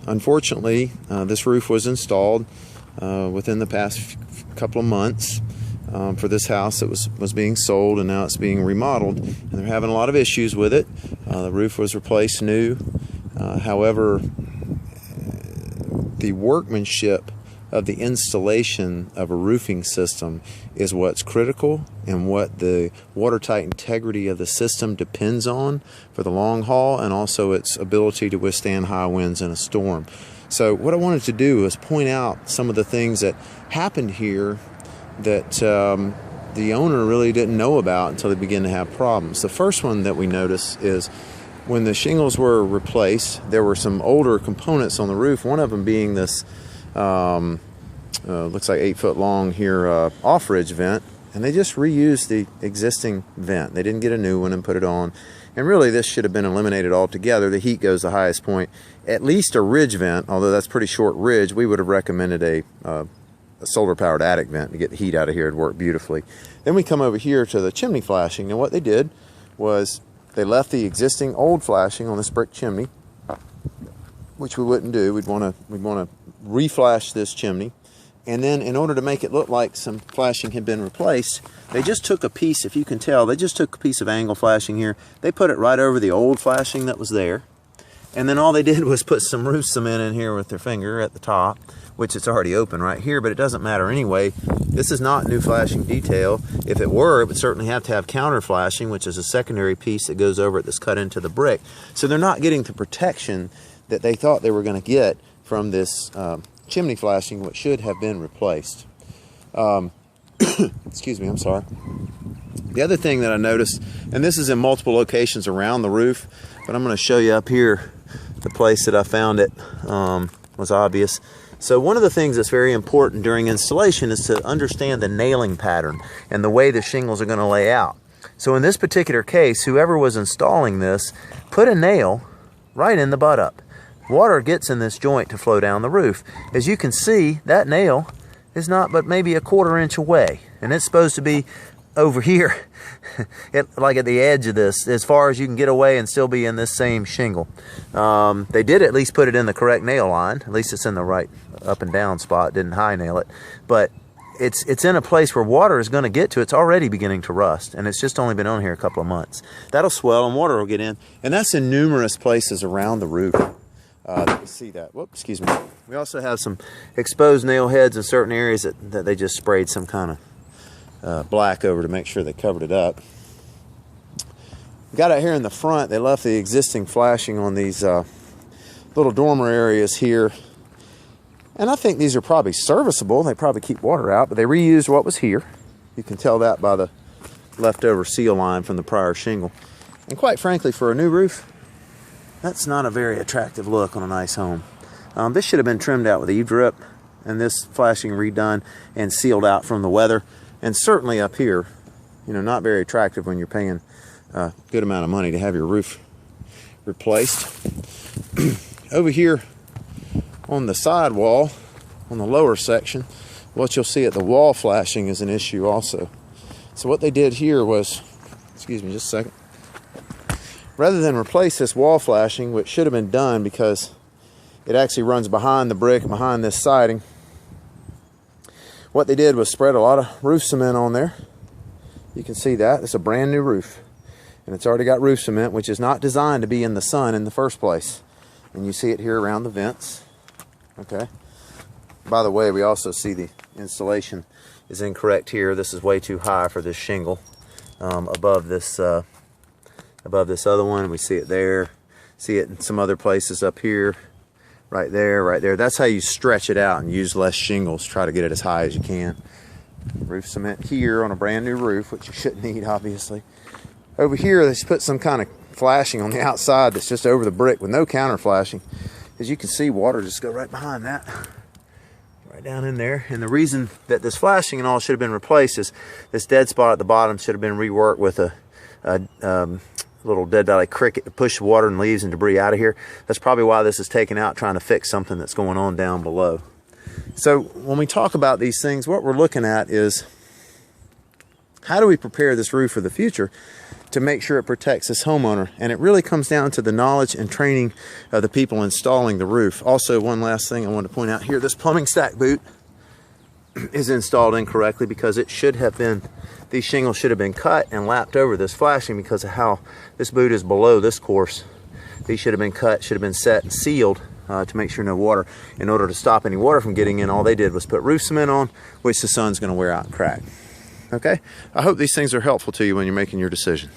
Unfortunately, this roof was installed within the past couple of months for this house that was being sold, and now it's being remodeled, and they're having a lot of issues with it. The roof was replaced new. However, the workmanship of the installation of a roofing system is what's critical and what the watertight integrity of the system depends on for the long haul, and also its ability to withstand high winds in a storm. So what I wanted to do was point out some of the things that happened here that the owner really didn't know about until they began to have problems. The first one that we noticed is when the shingles were replaced, there were some older components on the roof, one of them being this looks like 8 foot long here off-ridge vent, and they just reused the existing vent. They didn't get a new one and put it on, and really this should have been eliminated altogether. The heat goes the highest point. At least a ridge vent, although that's pretty short ridge, we would have recommended a solar powered attic vent to get the heat out of here. It'd work beautifully. Then we come over here to the chimney flashing, and what they did was they left the existing old flashing on this brick chimney, which we wouldn't do. We'd want to reflash this chimney, and then in order to make it look like some flashing had been replaced, they just took a piece, if you can tell, they just took a piece of angle flashing here, they put it right over the old flashing that was there, and then all they did was put some roof cement in here with their finger at the top, which it's already open right here, but it doesn't matter anyway. This is not new flashing detail. If it were, it would certainly have to have counter flashing, which is a secondary piece that goes over it that's cut into the brick. So they're not getting the protection that they thought they were going to get from this chimney flashing, which should have been replaced. Excuse me, I'm sorry. The other thing that I noticed, and this is in multiple locations around the roof, but I'm going to show you up here the place that I found it was obvious. So one of the things that's very important during installation is to understand the nailing pattern and the way the shingles are going to lay out. So in this particular case, whoever was installing this put a nail right in the butt up. Water gets in this joint to flow down the roof. As you can see, that nail is not but maybe a 1/4 inch away, and it's supposed to be over here, like at the edge of this, as far as you can get away and still be in this same shingle. They did at least put it in the correct nail line. At least it's in the right up and down spot, didn't high nail it. But it's in a place where water is going to get to. It's already beginning to rust, and it's just only been on here a couple of months. That'll swell and water will get in, and that's in numerous places around the roof. You see that. Whoops, excuse me. We also have some exposed nail heads in certain areas that they just sprayed some kind of black over to make sure they covered it up. We got out here in the front, they left the existing flashing on these little dormer areas here, and I think these are probably serviceable. They probably keep water out, but they reused what was here. You can tell that by the leftover seal line from the prior shingle. And quite frankly, for a new roof, that's not a very attractive look on a nice home. This should have been trimmed out with eave drip, and this flashing redone and sealed out from the weather. And certainly up here, you know, not very attractive when you're paying a good amount of money to have your roof replaced. Over here on the side wall, on the lower section, what you'll see at the wall flashing is an issue also. So what they did here was, excuse me just a second, rather than replace this wall flashing, which should have been done because it actually runs behind the brick, behind this siding, what they did was spread a lot of roof cement on there. You can see that. It's a brand new roof, and it's already got roof cement, which is not designed to be in the sun in the first place. And you see it here around the vents. Okay. By the way, we also see the installation is incorrect here. This is way too high for this shingle above this other one. We see it there. See it in some other places up here. Right there, right there. That's how you stretch it out and use less shingles. Try to get it as high as you can. Roof cement here on a brand new roof, which you shouldn't need, obviously. Over here, they put some kind of flashing on the outside that's just over the brick with no counter flashing. As you can see, water just go right behind that. Right down in there. And the reason that this flashing and all should have been replaced is this dead spot at the bottom should have been reworked with a little dead valley cricket to push water and leaves and debris out of here. That's probably why this is taken out, trying to fix something that's going on down below. So when we talk about these things, what we're looking at is how do we prepare this roof for the future to make sure it protects this homeowner. And it really comes down to the knowledge and training of the people installing the roof. Also, one last thing I want to point out here, this plumbing stack boot is installed incorrectly because it should have been, these shingles should have been cut and lapped over this flashing because of how this boot is below this course. These should have been cut, should have been set and sealed to make sure no water. In order to stop any water from getting in, all they did was put roof cement on, which the sun's going to wear out and crack. Okay? I hope these things are helpful to you when you're making your decision.